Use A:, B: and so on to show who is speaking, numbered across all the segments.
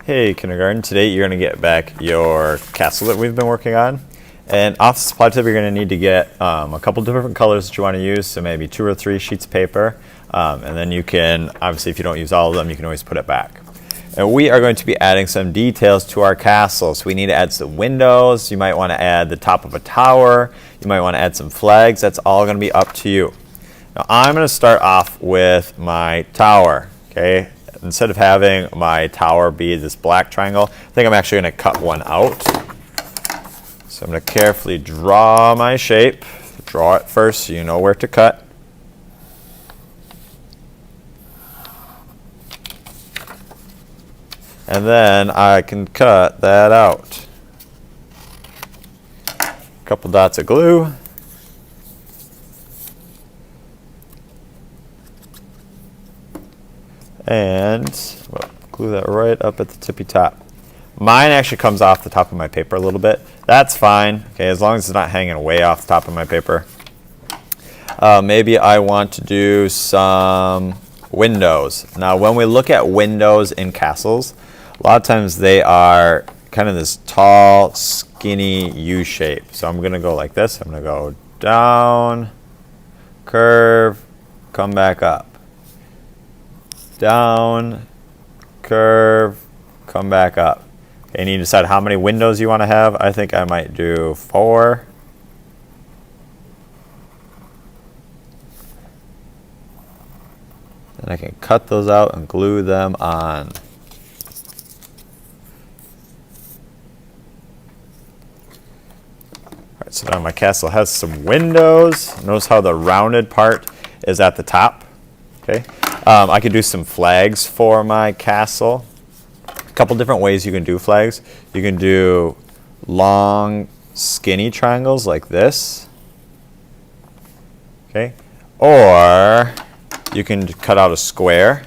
A: Hey kindergarten, today you're going to get back your castle that we've been working on. And off the supply tip you're going to need to get a couple different colors that you want to use, so maybe 2 or 3 sheets of paper. And then you can, obviously if you don't use all of them, you can always put it back. And we are going to be adding some details to our castle. So we need to add some windows, you might want to add the top of a tower, you might want to add some flags, that's all going to be up to you. Now I'm going to start off with my tower, okay? Instead of having my tower be this black triangle, I think I'm actually going to cut one out. So I'm going to carefully draw my shape. Draw it first so you know where to cut. And then I can cut that out. A couple dots of glue. And well, glue that right up at the tippy top. Mine actually comes off the top of my paper a little bit. That's fine, okay, as long as it's not hanging way off the top of my paper. Maybe I want to do some windows. Now when we look at windows in castles, a lot of times they are kind of this tall, skinny U shape. So I'm gonna go like this. I'm gonna go down, curve, come back up. Down, curve, come back up. Okay, and you decide how many windows you want to have. I think I might do 4. Then I can cut those out and glue them on. All right, so now my castle has some windows. Notice how the rounded part is at the top. Okay. I could do some flags for my castle. A couple different ways you can do flags. You can do long, skinny triangles like this. Okay. Or you can cut out a square.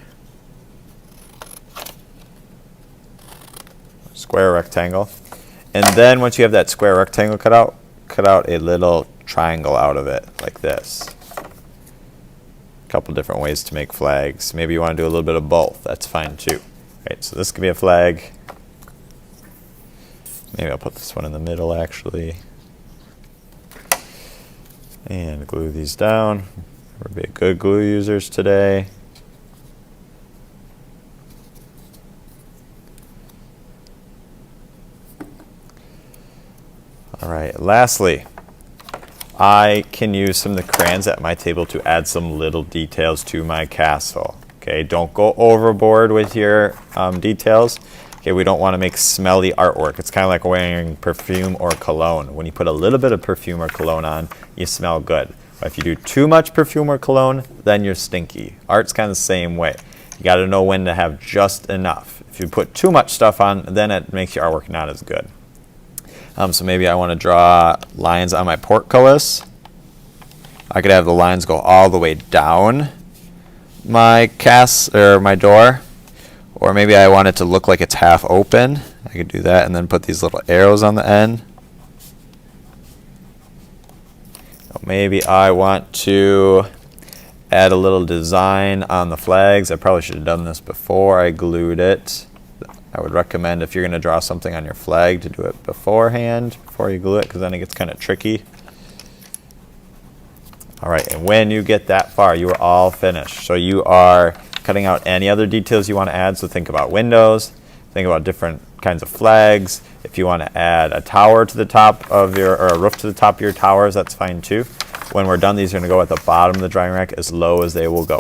A: Square rectangle. And then once you have that square rectangle cut out a little triangle out of it like this. Couple different ways to make flags. Maybe you want to do a little bit of both. That's fine too. Right, so this could be a flag. Maybe I'll put this one in the middle actually. And glue these down. We're being good glue users today. All right, lastly, I can use some of the crayons at my table to add some little details to my castle. Okay, don't go overboard with your details. Okay, we don't want to make smelly artwork. It's kind of like wearing perfume or cologne. When you put a little bit of perfume or cologne on, you smell good. But if you do too much perfume or cologne, then you're stinky. Art's kind of the same way. You got to know when to have just enough. If you put too much stuff on, then it makes your artwork not as good. So maybe I want to draw lines on my portcullis. I could have the lines go all the way down my my door, or maybe I want it to look like it's half open. I could do that and then put these little arrows on the end. Maybe I want to add a little design on the flags. I probably should have done this before I glued it. I would recommend if you're going to draw something on your flag to do it beforehand, before you glue it, because then it gets kind of tricky. All right, and when you get that far, you are all finished. So you are cutting out any other details you want to add. So think about windows, think about different kinds of flags. If you want to add a tower to the top of your, or a roof to the top of your towers, that's fine too. When we're done, these are going to go at the bottom of the drying rack as low as they will go.